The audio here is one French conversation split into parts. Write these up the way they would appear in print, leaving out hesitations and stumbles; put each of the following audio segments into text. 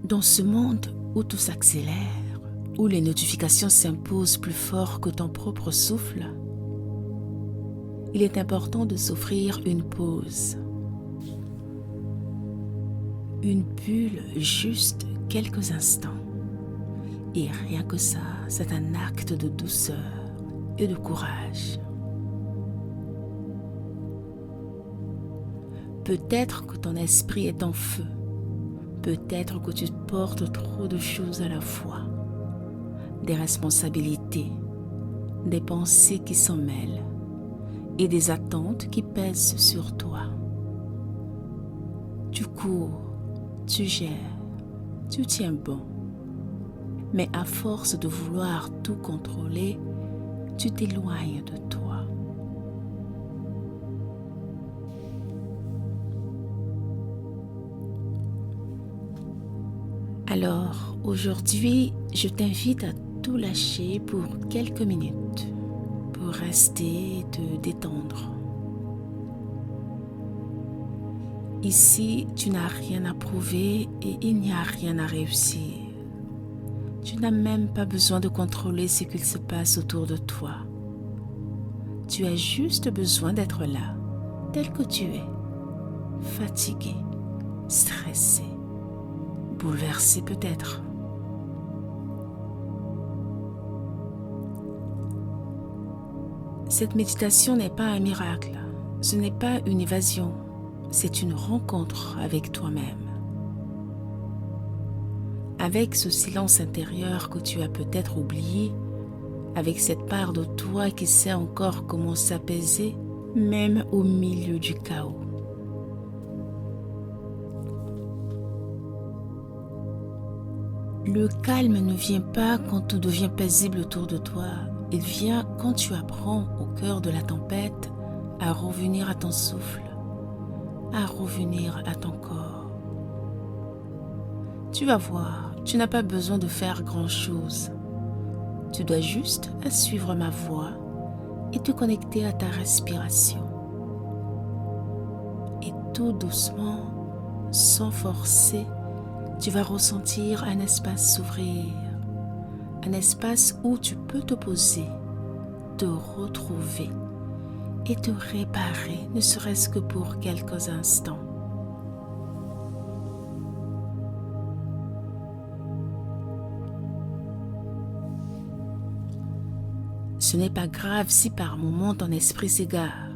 Dans ce monde où tout s'accélère, où les notifications s'imposent plus fort que ton propre souffle, il est important de s'offrir une pause, une bulle juste quelques instants. Et rien que ça, c'est un acte de douceur et de courage. Peut-être que ton esprit est en feu. Peut-être que tu portes trop de choses à la fois. Des responsabilités, des pensées qui s'en mêlent et des attentes qui pèsent sur toi. Tu cours, tu gères, tu tiens bon. Mais à force de vouloir tout contrôler, tu t'éloignes de toi. Alors, aujourd'hui, je t'invite à tout lâcher pour quelques minutes, pour rester et te détendre. Ici, tu n'as rien à prouver et il n'y a rien à réussir. Tu n'as même pas besoin de contrôler ce qu'il se passe autour de toi. Tu as juste besoin d'être là, tel que tu es, fatigué, stressé, bouleversé peut-être. Cette méditation n'est pas un miracle, ce n'est pas une évasion, c'est une rencontre avec toi-même. Avec ce silence intérieur que tu as peut-être oublié, avec cette part de toi qui sait encore comment s'apaiser, même au milieu du chaos. Le calme ne vient pas quand tout devient paisible autour de toi. Il vient quand tu apprends au cœur de la tempête à revenir à ton souffle, à revenir à ton corps. Tu vas voir, tu n'as pas besoin de faire grand-chose. Tu dois juste suivre ma voix et te connecter à ta respiration. Et tout doucement, sans forcer, tu vas ressentir un espace s'ouvrir, un espace où tu peux te poser, te retrouver et te réparer, ne serait-ce que pour quelques instants. Ce n'est pas grave si par moments ton esprit s'égare.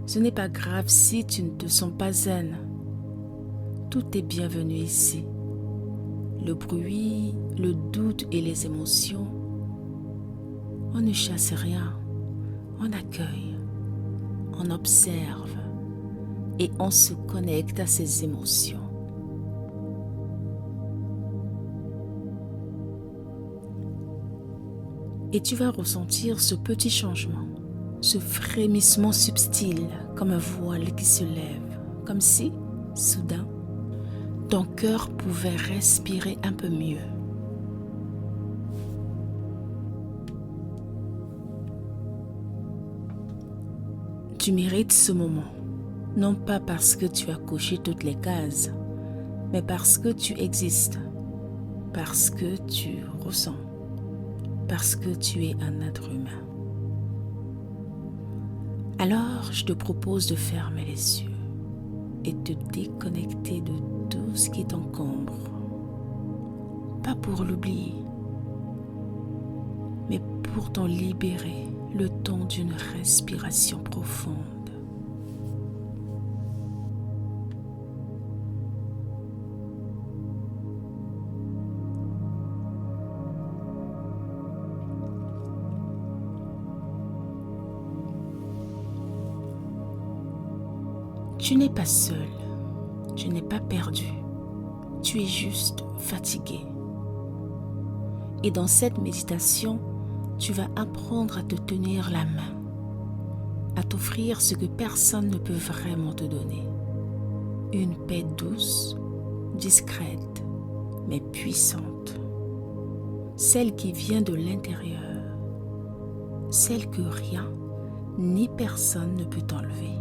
Ce n'est pas grave si tu ne te sens pas zen. Tout est bienvenu ici. Le bruit, le doute et les émotions, on ne chasse rien, on accueille, on observe et on se connecte à ces émotions. Et tu vas ressentir ce petit changement, ce frémissement subtil comme un voile qui se lève, comme si, soudain, ton cœur pouvait respirer un peu mieux. Tu mérites ce moment, non pas parce que tu as coché toutes les cases, mais parce que tu existes, parce que tu ressens, parce que tu es un être humain. Alors, je te propose de fermer les yeux et de te déconnecter de tout ce qui t'encombre. Pas pour l'oublier, mais pour t'en libérer le temps d'une respiration profonde. Tu n'es pas seul, tu n'es pas perdu, tu es juste fatigué. Et dans cette méditation, tu vas apprendre à te tenir la main, à t'offrir ce que personne ne peut vraiment te donner. Une paix douce, discrète, mais puissante. Celle qui vient de l'intérieur, celle que rien ni personne ne peut t'enlever.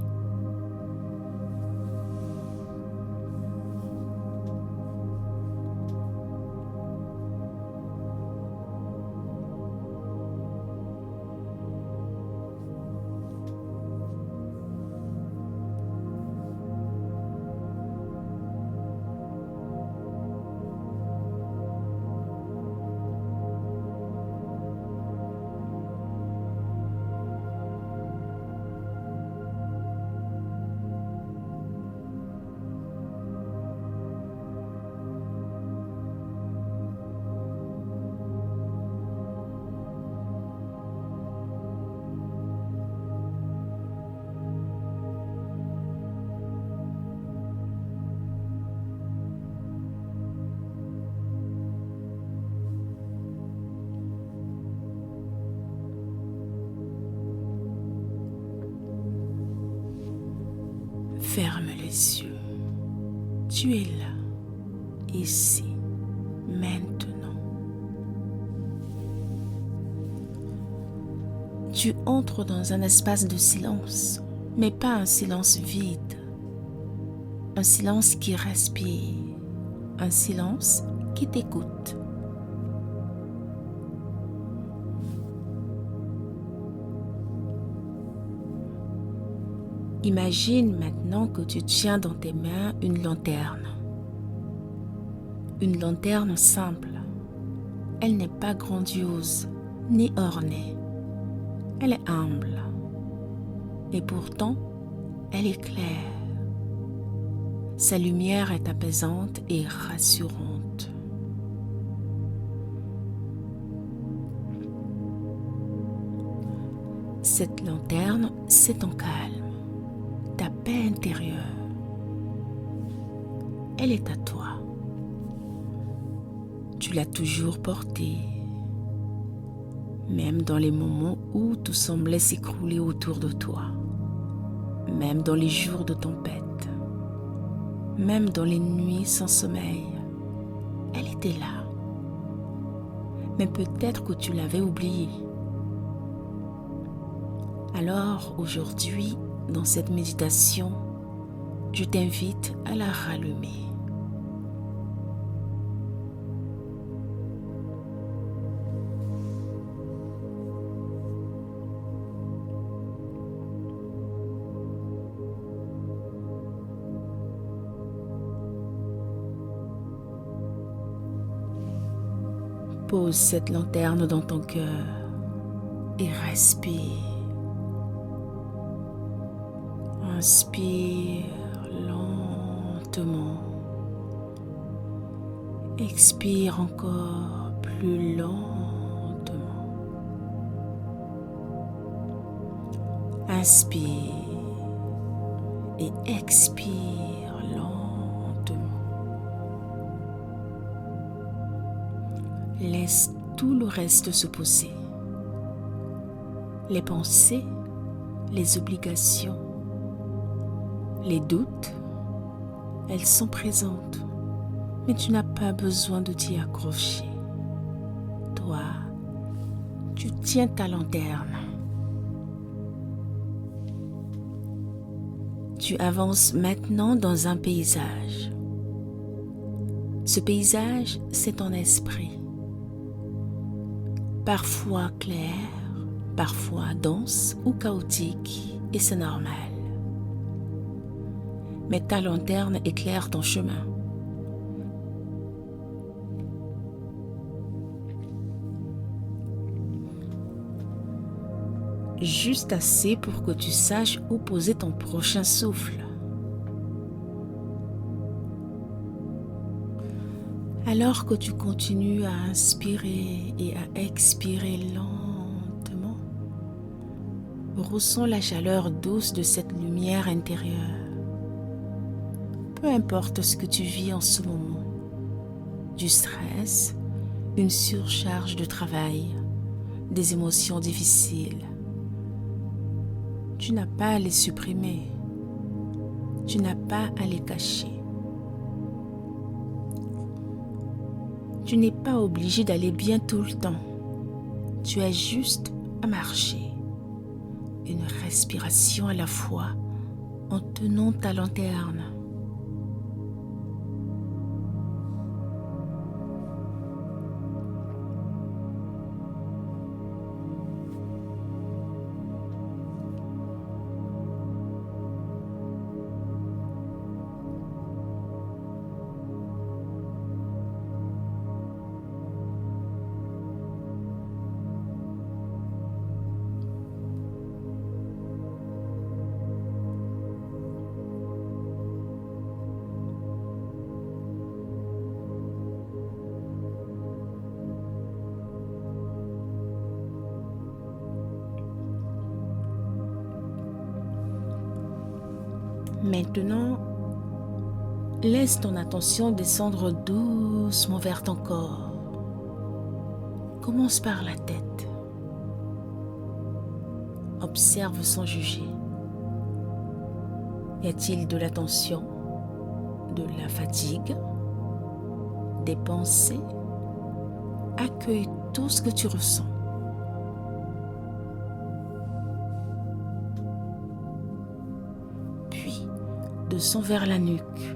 Ferme les yeux. Tu es là, ici, maintenant. Tu entres dans un espace de silence, mais pas un silence vide. Un silence qui respire, un silence qui t'écoute. Imagine maintenant que tu tiens dans tes mains une lanterne. Une lanterne simple. Elle n'est pas grandiose ni ornée. Elle est humble. Et pourtant, elle est claire. Sa lumière est apaisante et rassurante. Cette lanterne, c'est ton calme, ta paix intérieure. Elle est à toi. Tu l'as toujours portée, même dans les moments où tout semblait s'écrouler autour de toi, même dans les jours de tempête, même dans les nuits sans sommeil. Elle était là. Mais peut-être que tu l'avais oubliée. Alors aujourd'hui, dans cette méditation, je t'invite à la rallumer. Pose cette lanterne dans ton cœur et respire. Inspire lentement. Expire encore plus lentement. Inspire et expire lentement. Laisse tout le reste se poser. Les pensées, les obligations, les doutes, elles sont présentes, mais tu n'as pas besoin de t'y accrocher. Toi, tu tiens ta lanterne. Tu avances maintenant dans un paysage. Ce paysage, c'est ton esprit. Parfois clair, parfois dense ou chaotique, et c'est normal. Mais ta lanterne éclaire ton chemin. Juste assez pour que tu saches où poser ton prochain souffle. Alors que tu continues à inspirer et à expirer lentement, ressens la chaleur douce de cette lumière intérieure. Peu importe ce que tu vis en ce moment, du stress, une surcharge de travail, des émotions difficiles, tu n'as pas à les supprimer, tu n'as pas à les cacher. Tu n'es pas obligé d'aller bien tout le temps. Tu as juste à marcher. Une respiration à la fois en tenant ta lanterne. Maintenant, laisse ton attention descendre doucement vers ton corps. Commence par la tête. Observe sans juger. Y a-t-il de la tension, de la fatigue, des pensées? Accueille tout ce que tu ressens. Puis, descends vers la nuque,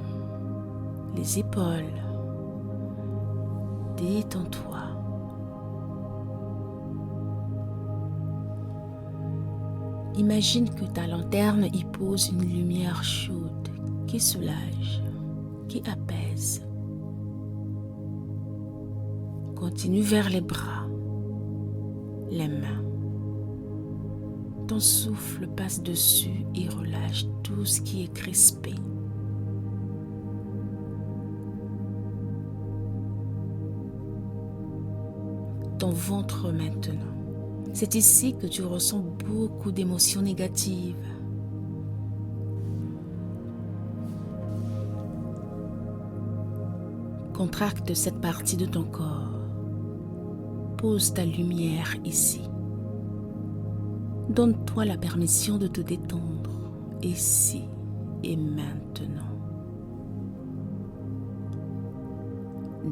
les épaules. Détends-toi. Imagine que ta lanterne y pose une lumière chaude qui soulage, qui apaise. Continue vers les bras, les mains. Ton souffle passe dessus et relâche tout ce qui est crispé. Ton ventre maintenant. C'est ici que tu ressens beaucoup d'émotions négatives. Contracte cette partie de ton corps. Pose ta lumière ici. Donne-toi la permission de te détendre ici et maintenant.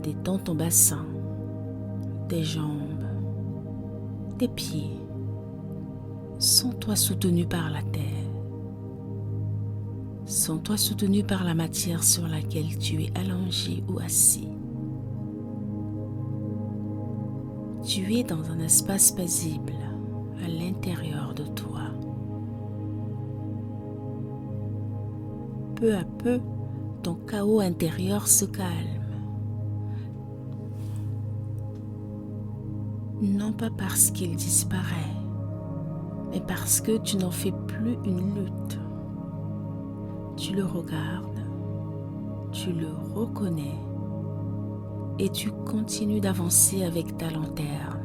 Détends ton bassin, tes jambes, tes pieds. Sens-toi soutenu par la terre. Sens-toi soutenu par la matière sur laquelle tu es allongé ou assis. Tu es dans un espace paisible à l'intérieur de toi. Peu à peu, ton chaos intérieur se calme. Non pas parce qu'il disparaît, mais parce que tu n'en fais plus une lutte. Tu le regardes, tu le reconnais et tu continues d'avancer avec ta lanterne.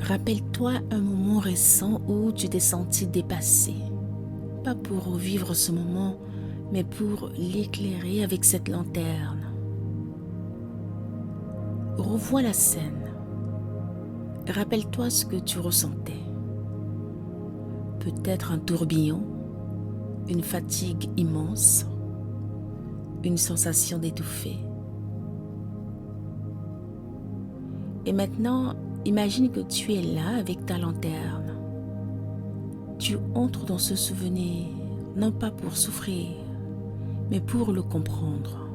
Rappelle-toi un moment récent où tu t'es senti dépassé. Pas pour revivre ce moment, mais pour l'éclairer avec cette lanterne. Revois la scène. Rappelle-toi ce que tu ressentais. Peut-être un tourbillon, une fatigue immense, une sensation d'étouffer. Et maintenant, imagine que tu es là avec ta lanterne. Tu entres dans ce souvenir, non pas pour souffrir, mais pour le comprendre.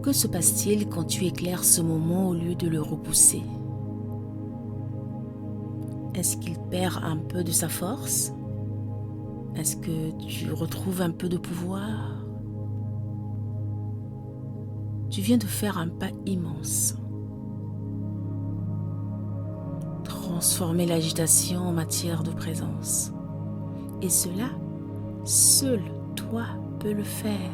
Que se passe-t-il quand tu éclaires ce moment au lieu de le repousser? Est-ce qu'il perd un peu de sa force? Est-ce que tu retrouves un peu de pouvoir? Tu viens de faire un pas immense. Transformer l'agitation en matière de présence. Et cela, seul toi peux le faire.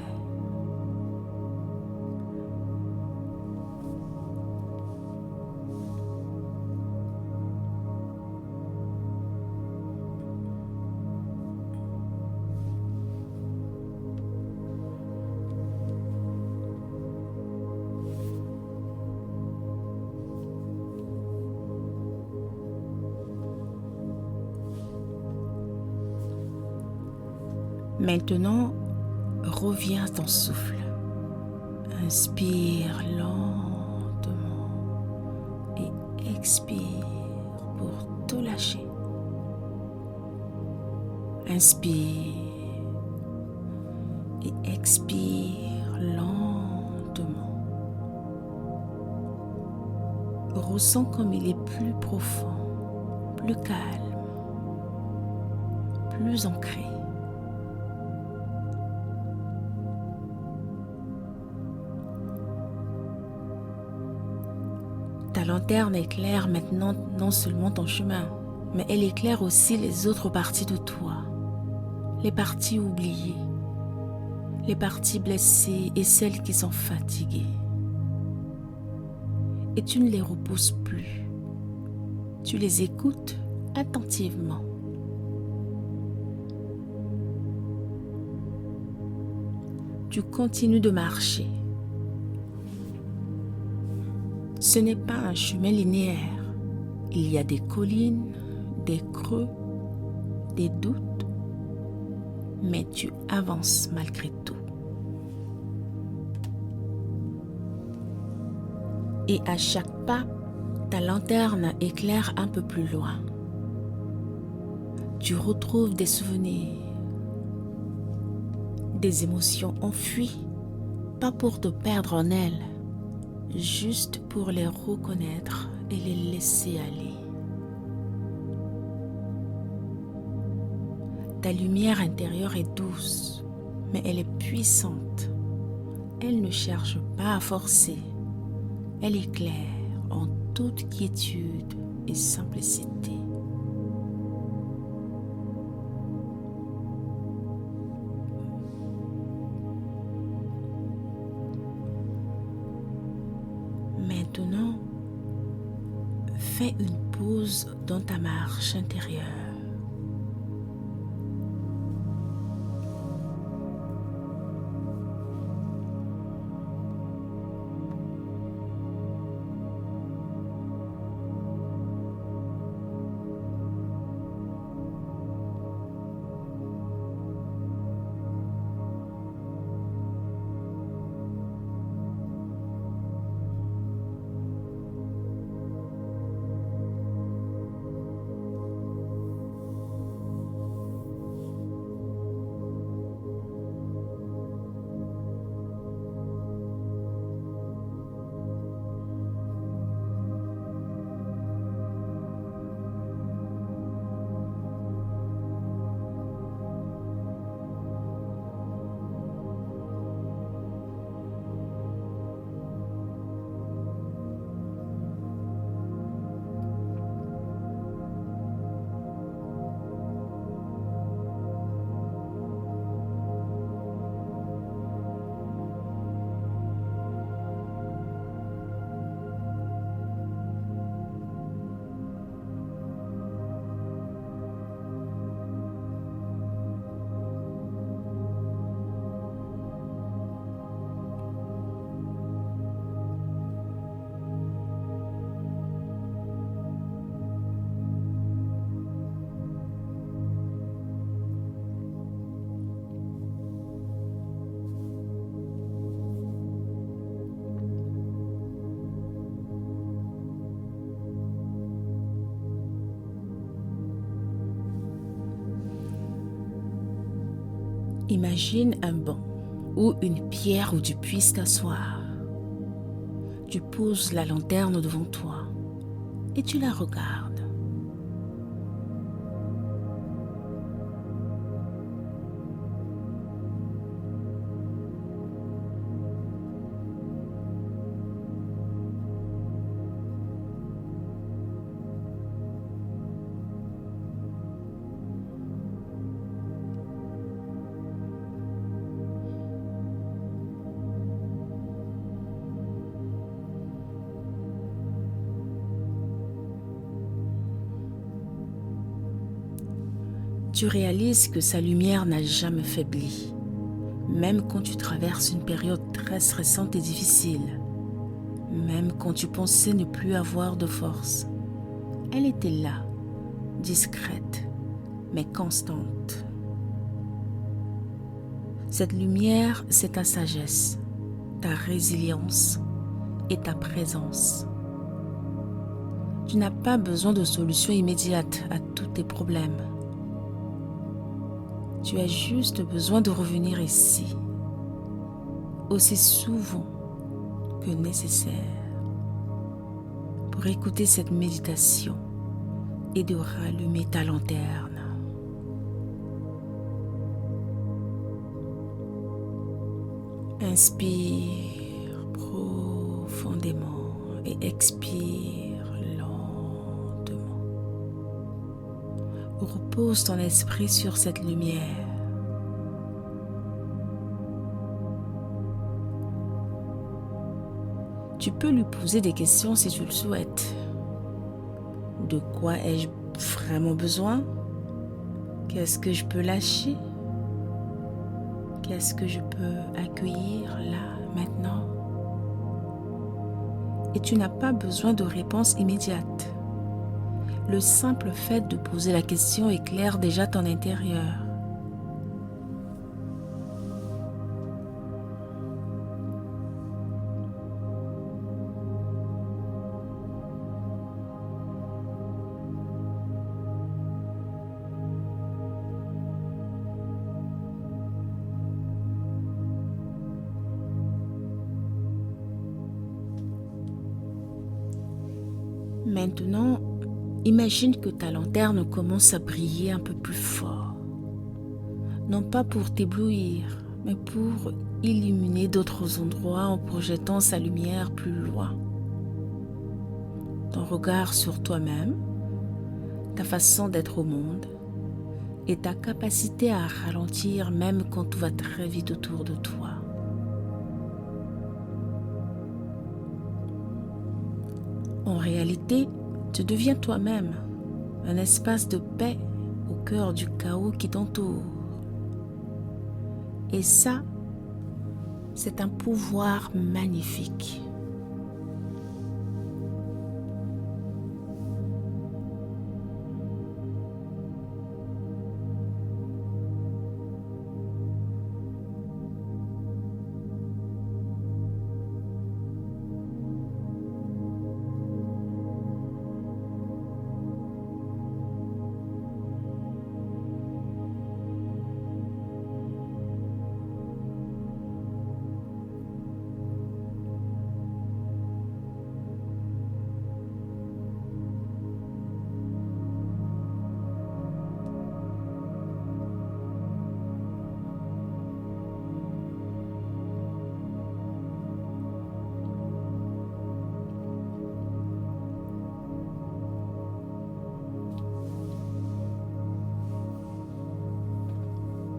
Maintenant, reviens à ton souffle. Inspire lentement et expire pour tout lâcher. Inspire et expire lentement. Ressens comme il est plus profond, plus calme, plus ancré. Ta lanterne éclaire maintenant non seulement ton chemin, mais elle éclaire aussi les autres parties de toi, les parties oubliées, les parties blessées et celles qui sont fatiguées. Et tu ne les repousses plus, tu les écoutes attentivement. Tu continues de marcher. Ce n'est pas un chemin linéaire. Il y a des collines, des creux, des doutes, mais tu avances malgré tout. Et à chaque pas, ta lanterne éclaire un peu plus loin. Tu retrouves des souvenirs, des émotions enfuies, pas pour te perdre en elles, juste pour les reconnaître et les laisser aller. Ta lumière intérieure est douce, mais elle est puissante. Elle ne cherche pas à forcer. Elle éclaire en toute quiétude et simplicité. Maintenant, fais une pause dans ta marche intérieure. Imagine un banc ou une pierre où tu puisses t'asseoir. Tu poses la lanterne devant toi et tu la regardes. Tu réalises que sa lumière n'a jamais faibli, même quand tu traverses une période très stressante et difficile, même quand tu pensais ne plus avoir de force. Elle était là, discrète, mais constante. Cette lumière, c'est ta sagesse, ta résilience et ta présence. Tu n'as pas besoin de solution immédiate à tous tes problèmes. Tu as juste besoin de revenir ici, aussi souvent que nécessaire, pour écouter cette méditation et de rallumer ta lanterne. Inspire profondément et expire lentement. Repose ton esprit sur cette lumière. Tu peux lui poser des questions si tu le souhaites. De quoi ai-je vraiment besoin? Qu'est-ce que je peux lâcher? Qu'est-ce que je peux accueillir là, maintenant? Et tu n'as pas besoin de réponse immédiate. Le simple fait de poser la question éclaire déjà ton intérieur. Maintenant, imagine que ta lanterne commence à briller un peu plus fort. Non pas pour t'éblouir, mais pour illuminer d'autres endroits en projetant sa lumière plus loin. Ton regard sur toi-même, ta façon d'être au monde et ta capacité à ralentir même quand tout va très vite autour de toi. En réalité, tu deviens toi-même un espace de paix au cœur du chaos qui t'entoure. Et ça, c'est un pouvoir magnifique.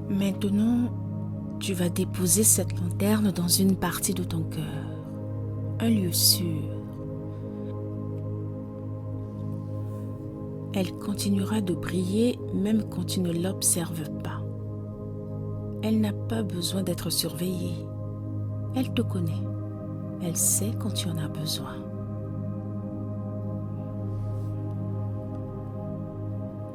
Maintenant, tu vas déposer cette lanterne dans une partie de ton cœur, un lieu sûr. Elle continuera de briller même quand tu ne l'observes pas. Elle n'a pas besoin d'être surveillée. Elle te connaît. Elle sait quand tu en as besoin.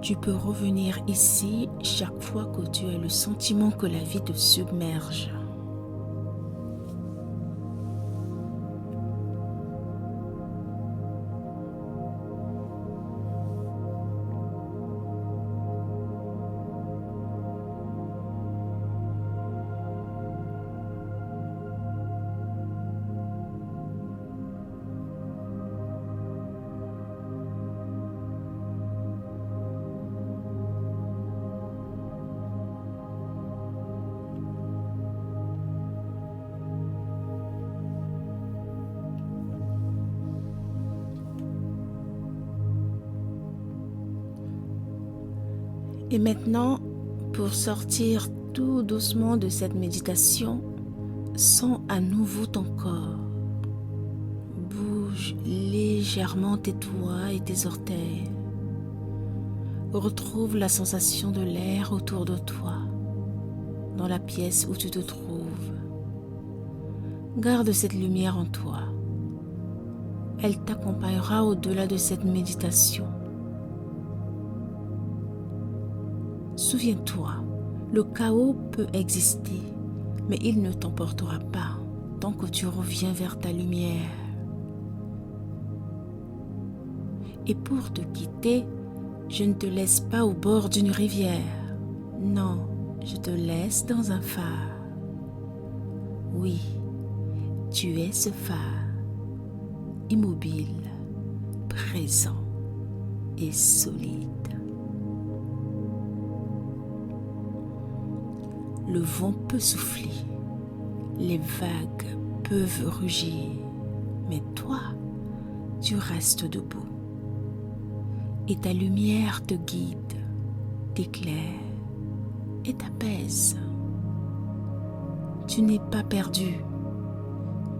Tu peux revenir ici chaque fois que tu as le sentiment que la vie te submerge. Et maintenant, pour sortir tout doucement de cette méditation, sens à nouveau ton corps. Bouge légèrement tes doigts et tes orteils. Retrouve la sensation de l'air autour de toi, dans la pièce où tu te trouves. Garde cette lumière en toi. Elle t'accompagnera au-delà de cette méditation. Souviens-toi, le chaos peut exister, mais il ne t'emportera pas tant que tu reviens vers ta lumière. Et pour te quitter, je ne te laisse pas au bord d'une rivière. Non, je te laisse dans un phare. Oui, tu es ce phare, immobile, présent et solide. Le vent peut souffler, les vagues peuvent rugir, mais toi, tu restes debout. Et ta lumière te guide, t'éclaire et t'apaise. Tu n'es pas perdu,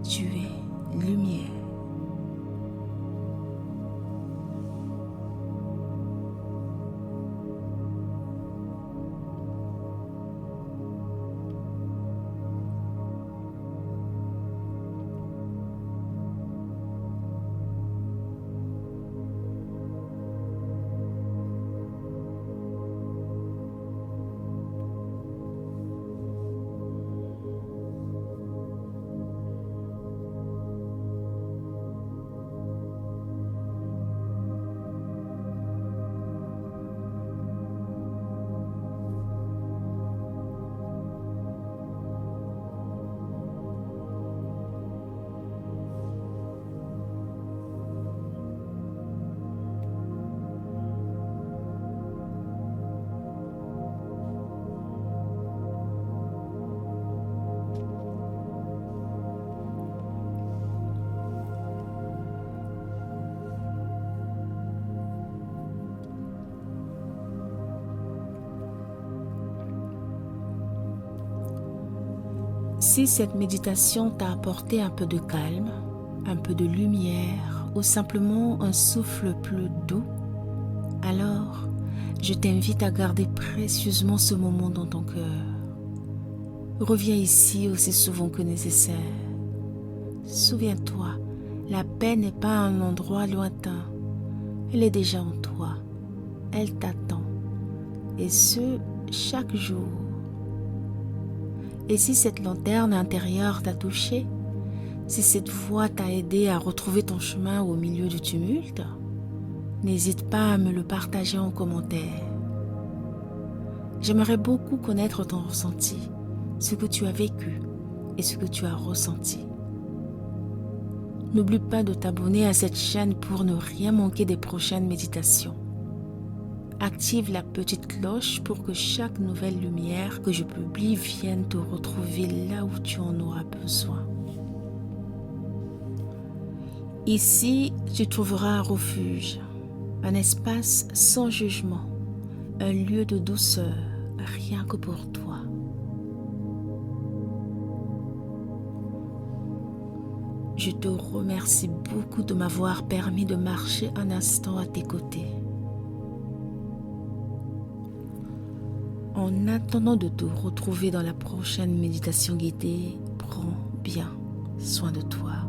tu es lumière. Si cette méditation t'a apporté un peu de calme, un peu de lumière ou simplement un souffle plus doux, alors je t'invite à garder précieusement ce moment dans ton cœur. Reviens ici aussi souvent que nécessaire. Souviens-toi, la paix n'est pas un endroit lointain. Elle est déjà en toi. Elle t'attend. Et ce, chaque jour. Et si cette lanterne intérieure t'a touché, si cette voix t'a aidé à retrouver ton chemin au milieu du tumulte, n'hésite pas à me le partager en commentaire. J'aimerais beaucoup connaître ton ressenti, ce que tu as vécu et ce que tu as ressenti. N'oublie pas de t'abonner à cette chaîne pour ne rien manquer des prochaines méditations. Active la petite cloche pour que chaque nouvelle lumière que je publie vienne te retrouver là où tu en auras besoin. Ici, tu trouveras un refuge, un espace sans jugement, un lieu de douceur, rien que pour toi. Je te remercie beaucoup de m'avoir permis de marcher un instant à tes côtés. En attendant de te retrouver dans la prochaine méditation guidée, prends bien soin de toi.